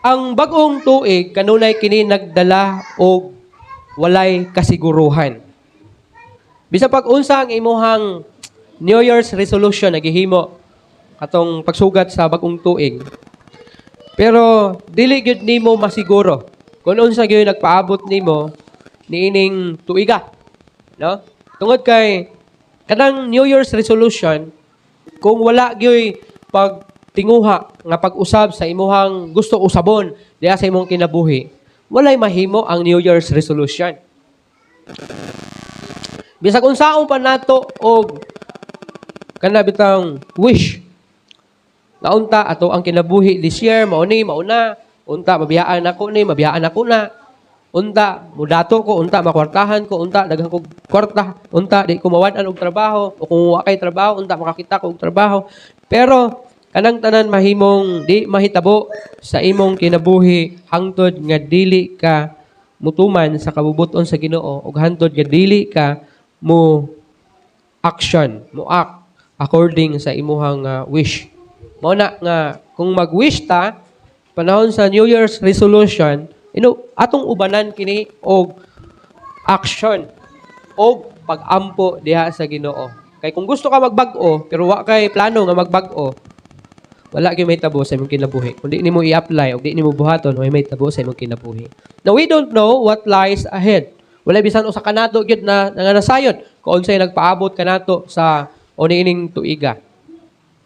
Ang bagong tuig kanunay kini nagdala og walay kasiguruhan. Bisa pag unsa ang imuhang New Year's resolution naghihimo atong pagsugat sa bagong tuig. Pero dili gyud nimo masiguro kung unsa gyud nagpaabot nimo niining tuiga, no? Tungod kay kanang New Year's resolution kung wala gyud pagtinguha nga pag-usab sa imuhang gusto usabon diha sa imong kinabuhi, walay mahimo ang New Year's resolution. Bisag unsaon pa nato og kana bitang wish na unta ato ang kinabuhi this year mao na unta mabiyaan ako na unta mudato ko unta makwartahan ko unta daghang kog kwarta unta di ko mawad-an og trabaho o kung wa kay trabaho unta makakita ko og trabaho. Pero kanang tanan mahimong di mahitabo sa imong kinabuhi hangtod nga dili ka mutuman sa kabubuton sa Ginoo ug hangtod nga dili ka mo act according sa imuhang wish. Mao na nga kung mag-wish ta panahon sa New Year's resolution, atong ubanan kini og action og pag-ampo diha sa Ginoo. Kay kung gusto ka magbag-o pero wa kay plano nga magbag-o, wala gyud mahitabo sa imong kinabuhi. Kung di nimo i-apply o di nimo buhaton, way mahitabo sa imong kinabuhi. Now we don't know what lies ahead. Wala bisan usa kanato gyud na nasayod kung unsay nagpaabot kanato sa oniining tuiga.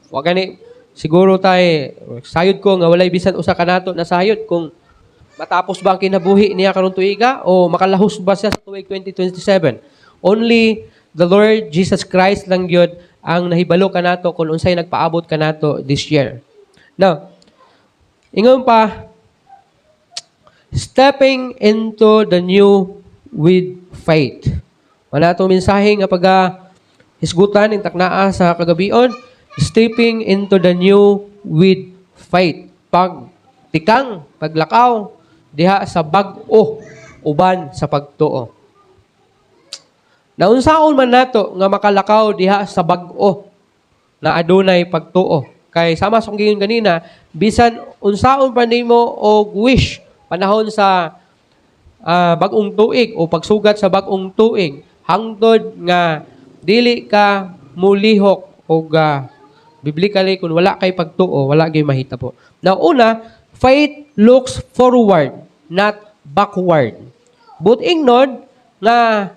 Wa gani siguro tay sayod ko nga walay bisan usa kanato na sayod kung matapos ba ang kinabuhi niya karong tuiga o makalahos ba siya sa tuig 2027. Only the Lord Jesus Christ lang gyud ang nahibalo kanato kung unsay nagpaabot kanato this year. Now, ingon pa, stepping into the new with faith. Wala itong mensahe nga hisgutan ng taknaa sa kagabion, stepping into the new with faith. Pagtikang, paglakaw, diha sa bag-o, uban sa pagtuo. Naunsaon man nato nga makalakaw diha sa bag-o na adunay pagtuo. Kay sama sa giyon ganina, bisan unsaon pa nimo og wish panahon sa bag-ong tuig o pagsugat sa bag-ong tuig hangtod nga dili ka mulihok og biblically kung wala kay pagtuo, wala gyud mahitabo. Now una, faith looks forward, not backward. But ingnon nga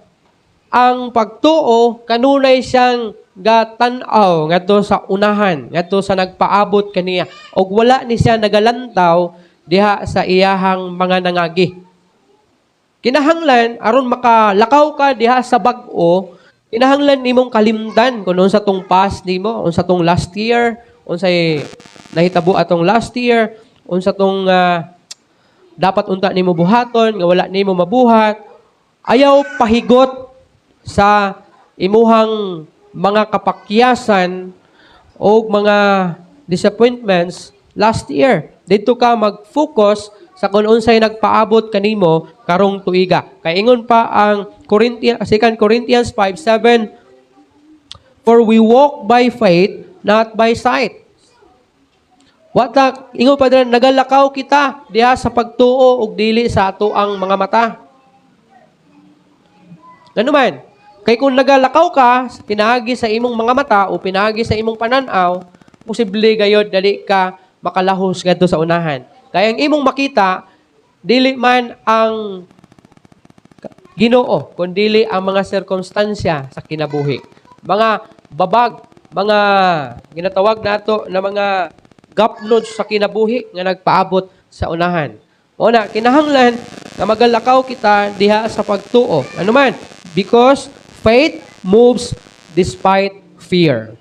ang pagtuo kanunay siyang gatan-aw ngadto sa unahan, ngadto sa nagpaabot kaniya og wala ni siya nagalantaw diha sa iyahang mga nangagi. Kinahanglan aron makalakaw ka diha sa bag-o, kinahanglan nimong kalimtan kung unsa tong past nimo, unsa tong last year, unsay nahitabo atong last year, unsa tong dapat unta nimo buhaton nga wala nimo mabuhat. Ayaw pahigot sa imuhang mga kapakyasan o mga disappointments last year. Dito ka mag-focus sa kung unsay nagpaabot kanimo karong tuiga. Kay ingon pa ang 2 Corinthians 5:7, for we walk by faith, not by sight. Ingon pa din, nagalakaw kita diha sa pagtuo ug dili sa ato ang mga mata. Ano man? Kay kung nagalakaw ka, pinaagi sa imong mga mata o pinaagi sa imong pananaw, posible gayod dali ka makalahos ngadto sa unahan. Kaya ang imong makita, dili man ang Ginoo, kundi ang mga sirkumstansya sa kinabuhi. Mga babag, mga ginatawag nato na mga gapnod sa kinabuhi nga nagpaabot sa unahan. Una, kinahanglan na magalakaw kita diha sa pagtuo. Ano man? Because faith moves despite fear.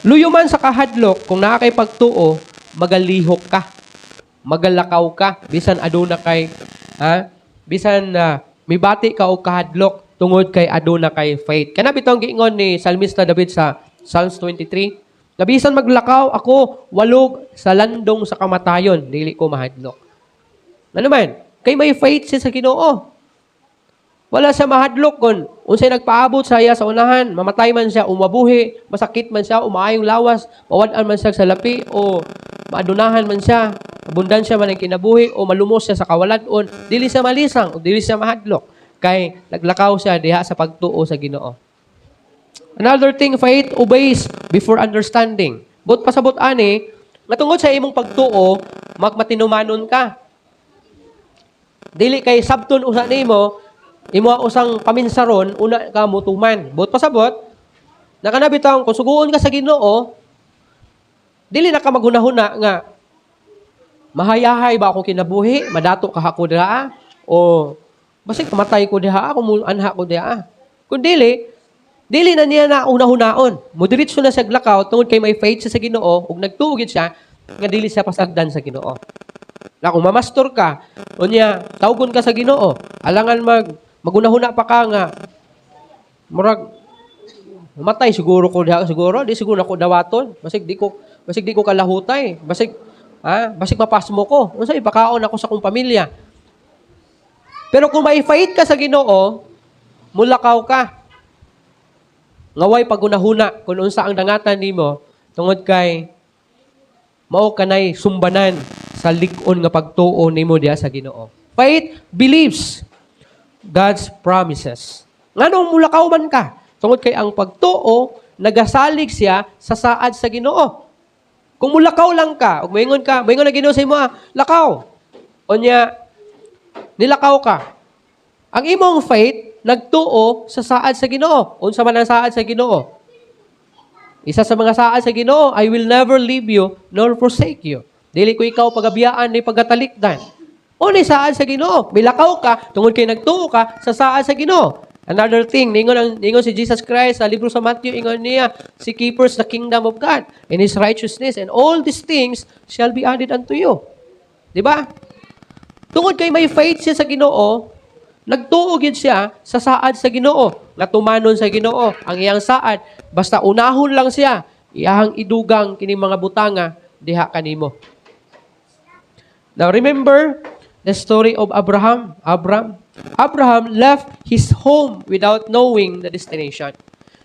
Luyo man sa kahadlok, kung naa kay pagtuo, magalihok ka. Magalakaw ka. Bisan aduna kay, bisan may bati ka o kahadlok, tungod kay aduna kay faith. Kana bitong giingon ni Salmista David sa Psalms 23, nabisan maglakaw ako, walog sa landong sa kamatayon, dili ko mahadlok. Ano man? Kay may faith siya sa Ginoo. Wala siya mahadlok kon unsay nagpaabot sa iya sa unahan, mamatay man siya, umabuhi, masakit man siya, umaayong lawas, mawad-an man siya sa lapi, o maadunahan man siya, abundansya man ang kinabuhi o malumos siya sa kawalan-on, dili siya malisang o dili siya mahadlok kay naglakaw siya diha sa pagtuo sa Ginoo. Another thing, faith obeys before understanding. But pasabot ani, nga tungod sa imong pagtuo, magmatinumanon ka. Dili kay sabton usa nimo, imo usang paminsaron, una ka mutuman. But pasabot, nakanabitaw kung suguon ka sa Ginoo, dili na ka maghunahuna nga mahayahay ba ako kinabuhi, madato ka ako diha, o basig kamatay ko diha, kung anha ko diha. Kung dili na niya na una-hunaon. Mudiritso na sa glakaw, tungod kay may faith siya sa Ginoo, ug nagtuogid siya, nga dili siya pasagdan sa Ginoo. Na kung mamastor ka, o niya, tawgon ka sa Ginoo, alangan magunahuna pa ka nga, murag, matay siguro ko diha, siguro, di siguro ako dawaton, basig di ko kalahutay, basig mapasmo ko, unsa ipakaon ako sa kong pamilya. Pero kung may faith ka sa Ginoo, mulakaw ka. Ngaway pagunahuna kung unsa ang dangatan nimo tungod kay mao kanay sumbanan sa lig-on nga pagtuo nimo diha sa Ginoo. Faith believes God's promises. Nganong mulakaw man ka? Tungod kay ang pagtuo nagasalig siya sa saad sa Ginoo. Kung mulakaw lang ka, ug moingon na Ginoo sa imo, lakaw. Unya nilakaw ka. Ang imong faith nagtuo sa saad sa Ginoo. Unsa man ang saad sa Ginoo? Isa sa mga saad sa Ginoo, I will never leave you nor forsake you. Dili ko ikaw pagabiyaan ni pagkatalikdan. Unay saad sa Ginoo, milakaw ka tungod kay nagtuo ka sa saad sa Ginoo. Another thing, ningon si Jesus Christ sa libro sa Matthew, ingon niya, seek ye first the kingdom of God and His righteousness, and all these things shall be added unto you. Di ba? Tungod kay may faith siya sa Ginoo, nagtuogid siya sa saad sa Ginoo, nga tumanon sa Ginoo ang iyang saad, basta unahon lang siya, iyahang idugang kining mga butanga diha kanimo. Now remember the story of Abraham. Abraham left his home without knowing the destination.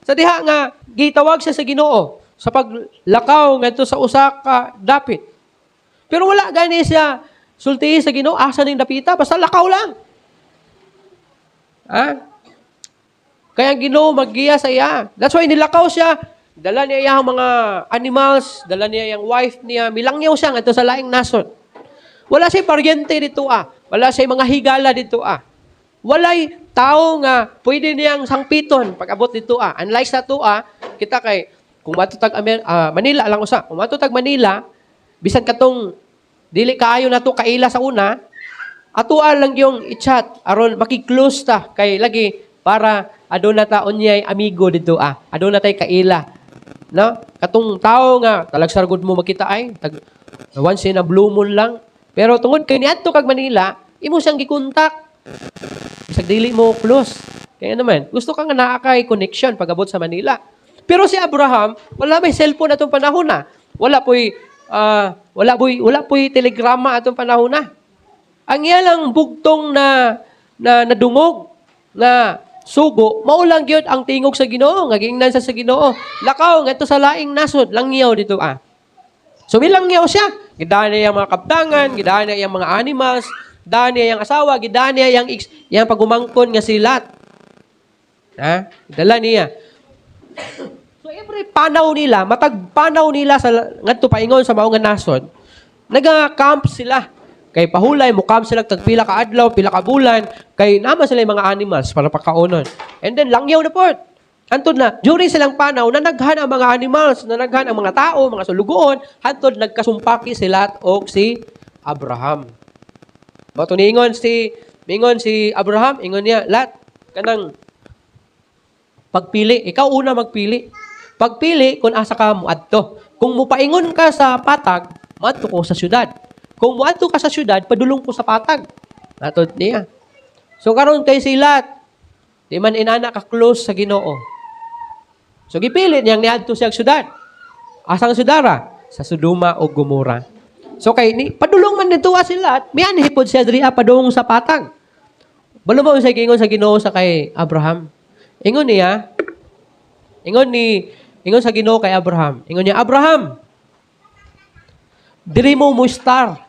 Sa diha nga gitawag siya sa Ginoo sa paglakaw ngadto sa usa ka dapit. Pero wala gani siya sulti sa Ginoo asa ning dapita, basta lakaw lang. Kaya ang Ginoo maggiya sa iya. That's why nilakaw siya. Dala niya yung mga animals, dala niya yung wife niya, milangyaw siya ngadto sa laing nasod. Wala siya paryente dito Wala siya mga higala dito Walay tao nga pwede niyang sangpiton pag abot dito Unlike sa kita kay kung matutag Manila lang usa. Kung matutag Manila, bisan katong dili kaayo na to kaila sa una, atoa lang yung i-chat aron maki-close ta kay lagi para aduna ta unyay amigo dito aduna tay kaila. No? Katong tao nga talagsargod mo makita tag once in a blue moon lang. Pero tungod kay niadto kag Manila, imo siyang gikontak. Bisag dili mo close. Kaya naman, gusto ka nga naa kay connection pag abot sa Manila. Pero si Abraham, wala may cellphone atong panahon Wala po'y telegrama atong panahon Ang iya lang bugtong na nadungog na sugo, maulang gyud ang tingog sa Ginoo, nga giingnan sa Ginoo. Lakaw ngadto sa laing nasod, langyaw dito So milangyaw siya. Gidaan niya yung mga kaptangan, gidaan niya yung mga animals, gidaan niya yung asawa, gidaan niya yung pagumangkon nga silat. Dala niya. So every panaw nila, matag panaw nila sa ngadto paingon sa mao nga nasod, naga-camp sila. Kay pahulay mo camp sila tag pila ka adlaw, pila ka bulan, kay nama sila yung mga animals para pagkaonon. And then langyaw na port. Hantod na, during silang panaw, nanaghan ang mga animals, nanaghan ang mga tao, mga sulugoon, hantod nagkasumpaki sila o si Abraham. Bato niingon si Abraham, ingon niya, lat, kanang pagpili, ikaw una magpili. Pagpili, kung asa ka muadto. Kung mupaingon ka sa patag, muadto ko sa syudad. Kung muadto ka sa syudad, padulong ko sa patag. Natod niya. So karon kay silat, di man inana ka close sa Ginoo. So gipilit niyang niadto siya syudad. Asang syudara? Sa Sodoma o Gomora. So kay padulong man dito sila, mian hipod siya diri padung sa patag. Balumaw siya gingon sa Ginoo sa kay Abraham. Ingon sa Ginoo kay Abraham. Ingon niya, Abraham, diri mo star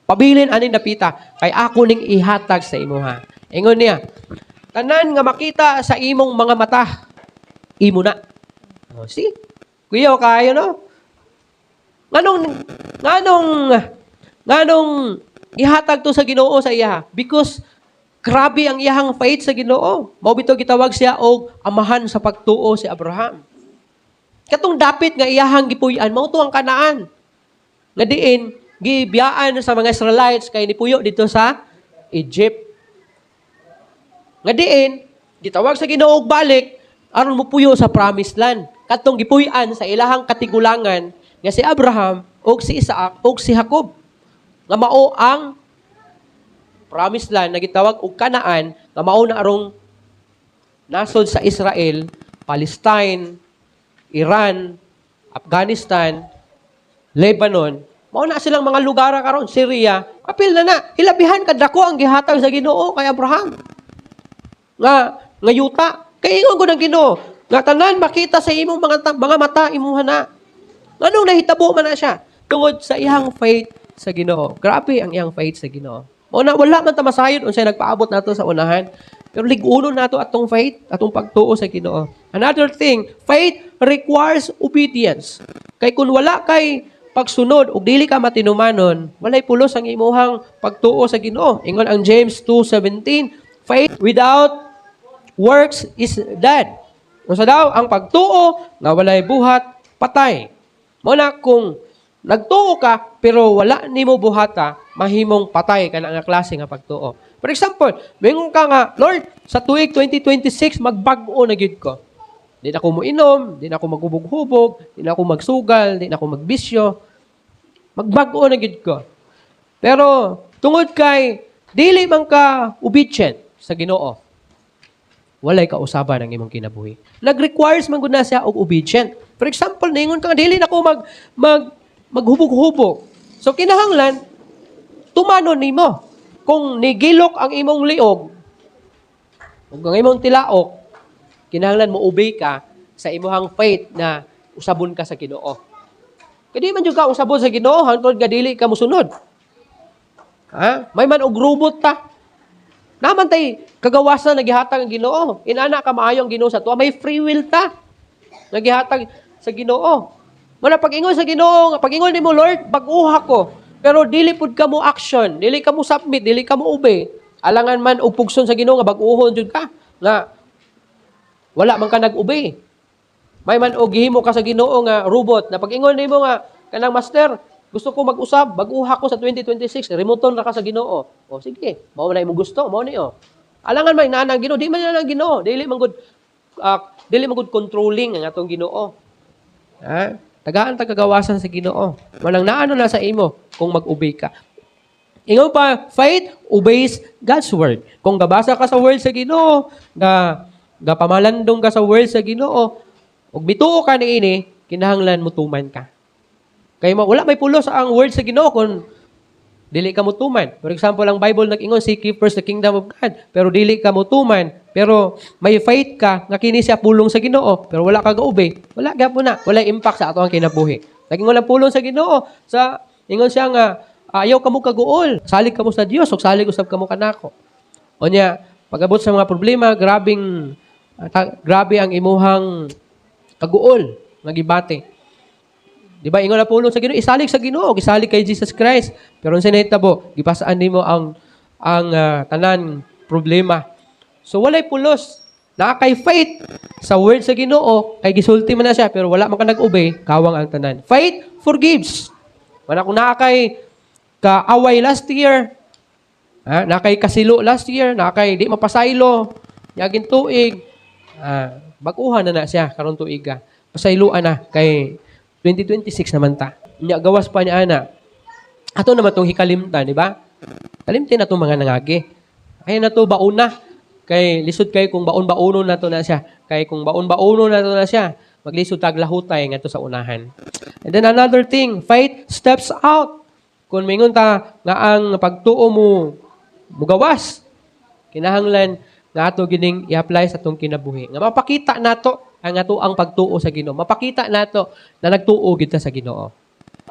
Pabilin aning dapita kay ako ning ihatag sa imuha. Ingon niya, tanan nga makita sa imong mga mata, imo na. Oh, see? Kuya kayo no? Nganong ihatag to sa Ginoo sa iya? Because grabe ang iyang faith sa Ginoo. Mao bitaw gitawag siya og amahan sa pagtuo si Abraham. Katong dapit nga iyahang gipuy-an mao to ang Kanaan. Nga diin gibiyaan sa mga Israelites kay nipuyo dito sa Egypt. Nga diin gitawag sa Ginoo og balik aron mopuyo sa promised land. Katong gipuy-an sa ilahang katigulangan nga si Abraham og si Isaac og si Jacob. Nga mao ang promised land na gitawag og Kanaan nga mao na arong nasod sa Israel, Palestine, Iran, Afghanistan, Lebanon, mao na silang mga lugar karon, Syria, apil na. Hilabihan kadako ang gihatag sa Ginoo kay Abraham. Nga yuta, kay ingon ko ng Ginoo, nga tanan makita sa imong mga mata imuha na. Anong nahitabo man na siya tungod sa iyang faith sa Ginoo. Grabe ang iyang faith sa Ginoo. Wala man ta masayon unsay nagpaabot nato sa unahan. Pero ligunon nato atong faith, atong pagtuo sa Ginoo. Another thing, faith requires obedience. Kay kung wala kay pagsunod ug dili ka matinumanon, walay pulos ang imuhang pagtuo sa Ginoo. Ingon ang James 2:17, faith without works is dead. Unsa daw ang pagtuo nga walay buhat, patay. Mao na kung nagtuo ka pero wala nimo buhata, mahimong patay kana nga klase nga pagtuo. For example, mingon ka nga, Lord, sa tuig 2026 magbag-o na gyud ko. Di na ako moinom, di na ako maghubog-hubog, di na ako magsugal, di na ako magbisyo. Magbag-o na gyud ko. Pero tungod kay dili man ka obedient sa Ginoo, walay ka usaban ang imong kinabuhi. Nag-requires man gud na siya og obedient. For example, ningon ka nga dili na ako maghubog-hubog. So kinahanglan tumanon nimo. Kung nigilok ang imong liog, ug ang imong tilaok, kinahanglan mo obey ka sa imong faith na usabon ka sa Ginoo. Kaya di man jud ka usabon sa Ginoo hangtod nga dili ka mosunod. Ha? May man og robot ta. Naman tay kagawasan nagihatag ang Ginoo. Inana ka maayo ang Ginoo sa tuwa, may free will ta. Nagihatag sa Ginoo. Wala pag-ingon sa Ginoo, nga pag-ingon nimo Lord, bag-uha ko. Pero dili pud ka mo action, dili ka mo submit, dili ka mo obey. Alangan man og pugson sa Ginoo nga bag-uhon jud ka. Nga wala man ka nag-obey. May man og gihimo ka sa Ginoo nga robot na pag-ingon nimo nga kanang master, gusto ko mag-usab, bag-uha ko sa 2026, remoton ra ka sa Ginoo. O sige, mao na imong gusto, mao ni o. Alangan may nanang Ginoo, di man na Ginoo, dili man gud controlling ang atong Ginoo. Ha? Tagaan ta kagawasan sa Ginoo. Walang naano na sa imo kung mag-obey ka. Ingon pa, faith obeys God's word. Kung gabasa ka sa word sa Ginoo, pamalandong ka sa word sa Ginoo, ug bituo ka niini, kinahanglan mutuman ka. Kay wala may pulos ang word sa Ginoo kung dili ka mutuman. For example, ang Bible nag-ingon, seek ye first the kingdom of God. Pero dili ka mutuman. Pero may faith ka, nga kini siya pulong sa Ginoo, pero wala ka ga-obey. Wala gyapon na. Wala impact sa ato ang kinabuhi. Nag-ingon lang pulong sa Ginoo. Ingon siya nga, ayaw kamo kaguol. Salig kamo sa Dios, ug salig usab kamo kanako. O niya, pag-abot sa mga problema, grabe ang imuhang kaguol nga gibati. Di ba, ingon na pulong sa Ginoo, isalig sa Ginoo, isalig kay Jesus Christ. Pero sa nahitabo, gipasaan nimo ang tanan problema. So walay pulos. Nakakay faith sa word sa Ginoo, kay gisulti man na siya, pero wala man ka nag-obey, kawang ang tanan. Faith forgives. Wala kung nakakay kaaway last year, nakay kasilo last year, nakay di mapasaylo, yagin tuig, baguhan na siya, karon tuiga. Pasayloan na, kay 2026 naman ta. Gawas pa niya ana. Ato naman itong hikalimtan, di ba? Kalimtin na itong mga nangagi. Kaya na ito bauna. Kay lisod kay kung baon-baono na to na siya. Kay kung baon-baono na to na siya, maglisod tag lahutay nga to sa unahan. And then another thing, faith steps out. Kung mingon ta nga ang pagtuo mo mugawas, kinahanglan nga ato gining i-apply sa atong kinabuhi. Nga mapakita nato ang ato ang pagtuo sa Ginoo. Mapakita nato na nagtuo gid ta sa Ginoo.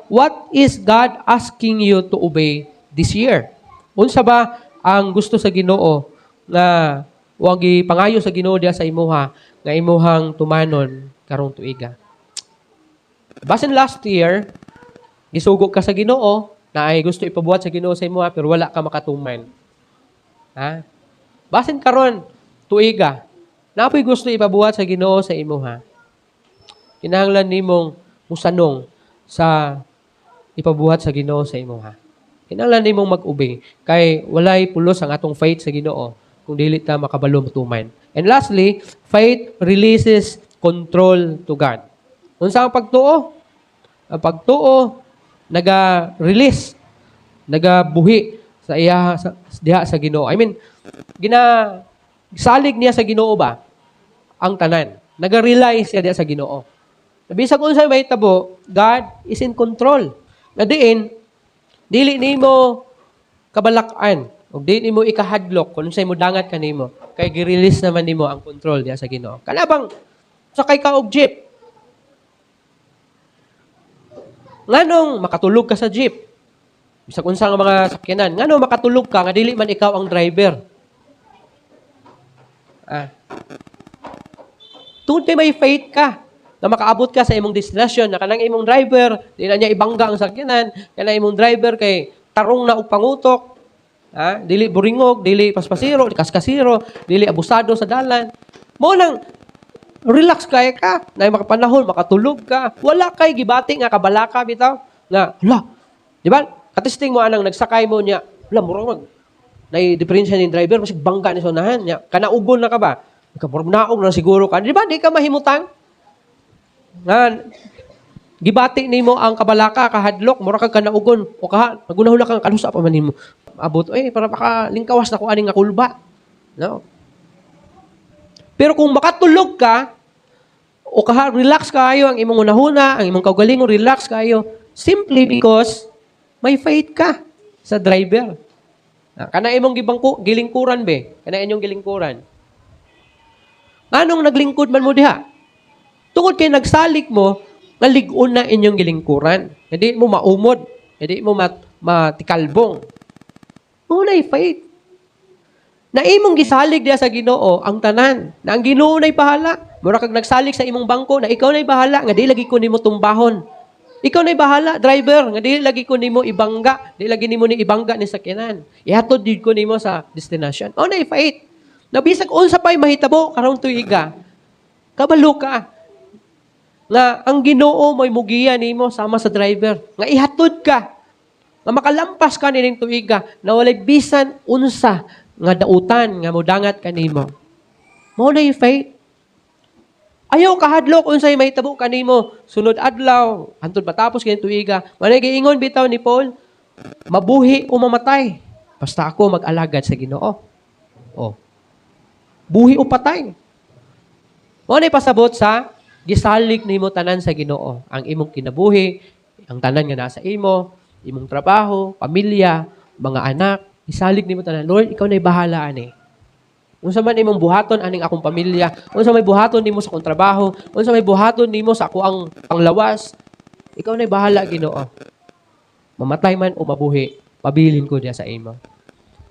What is God asking you to obey this year. Unsa ba ang gusto sa Ginoo nga wag pangayo sa Ginoo diha sa imuha nga imuhang tumanon karong tuiga? Basin last year, gisugod ka sa Ginoo na ay gusto ipabuhat sa Ginoo sa imuha pero wala ka makatuman. Ha? Basin karon tuiga, napoy gusto ipabuhat sa Ginoo sa imuha. Kinahanglan nimong musanong sa ipabuhat sa Ginoo sa imuha. Kinahanglan nimong mag-ubing kay walay pulos ang atong faith sa Ginoo kung dili ta makabalo tuman. And lastly, faith releases control to God. Unsa ang pagtuo? Ang pagtuo naga-release, nagabuhi sa iya diha sa Ginoo. I mean, salig niya sa Ginoo ba ang tanan. Naga-realize siya diha sa Ginoo. Bisag unsa may tabo, God is in control. Na diin, dili nimo kabalakan o dili nimo ikahadlok kung unsay mo dangat kanimo kay gi-release naman nimo ang control diha sa Ginoo. Kanabang sakay ka og jeep. Nganong makatulog ka sa jeep? Bisag unsa nga mga sakyanan, nganong makatulog ka nga dili man ikaw ang driver? Tunay may faith ka na makaabot ka sa imong destination na kanang imong driver, di na niya ibangga ang sakyanan, kanang imong driver kay tarong na og pangutok, dili buringog, dili paspasiro, kaskasiro, dili abusado sa dalan. Mo nang relax kay ka, na makapanahon, makatulog ka, wala kay gibati nga kabalaka bitaw, nga, hala, di ba? Katesting mo anang nagsakay mo niya, hala, murang mag, na-diferensya ni driver, kasi bangga ni sonahan niya, kanaugon na ka ba? Murang naog na siguro ka, di ba? Di ka mahimutang? Nga, gibati nimo ang kabalaka, kahadlok, mura kag kanaugon, o nagunahula kang kalusa pa man nimo. Abot, para baka lingkawas na ko aning nga kulba. No? Pero kung makatulog ka, o relax kayo, ang imong unahuna, ang imong kaugalingon, relax kayo, simply because may faith ka sa driver. Kana imong gilingkuran be, kana inyong gilingkuran. Anong naglingkod man mo diha? Tungod kay nagsalik mo, nalig-on na inyong gilingkuran. Hindi mo maumod. Hindi mo matikalbong. Unay faith. Na imong gisalig diya sa Ginoo ang tanan. Na ang Ginoo nay bahala. Mura kag nagsalig sa imong bangko na ikaw nay bahala nga di lagi ko nimo tumbahon. Ikaw nay bahala, driver, nga di lagi ko nimo ibangga, di lagi nimo ni ibangga ni sakyanan. Ihatod jud ko nimo sa destination. Unay faith. Na bisag unsa pay mahitabo karong tuiga. Kabalo ka. Nga ang Ginoo mo'y mugiya nimo sama sa driver. Nga ihatod ka. Nga makalampas ka nining tuiga na walay bisan unsa nga dautan nga modangat kanimo. Mao na yung faith. Ayaw kahadlok unsay mahitabo kanimo sunod adlaw hantod matapos kini tuiga. Manay giingon bitaw ni Paul, mabuhi o mamatay basta ako mag-alagad sa Ginoo. Oh. Buhi o patay. Mao na pasabot sa gisalig nimo tanan sa Ginoo, ang imong kinabuhi, ang tanan nga nasa imo, imong trabaho, pamilya, mga anak, gisalig nimo tanan. Lord, ikaw na'y bahala ani. Unsa man imong buhaton aning akong pamilya, unsa may buhaton nimo sa akong trabaho, unsa may buhaton nimo sa ako ang panglawas, ikaw na'y bahala Ginoo. Mamatay man o mabuhi, pabilin ko diya sa imo.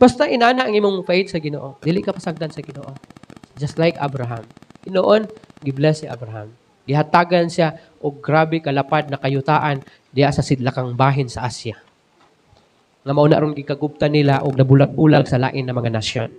Basta inana ang imong faith sa Ginoo, dili ka pasagdan sa Ginoo. Just like Abraham. Inoon, gibless si Abraham. Gihatagan siya og grabe kalapad na kayutaan diya sa sidlakang bahin sa Asya. Nga mao na ron gikaguptan nila og nabulag-ulag sa lain na mga nasyon.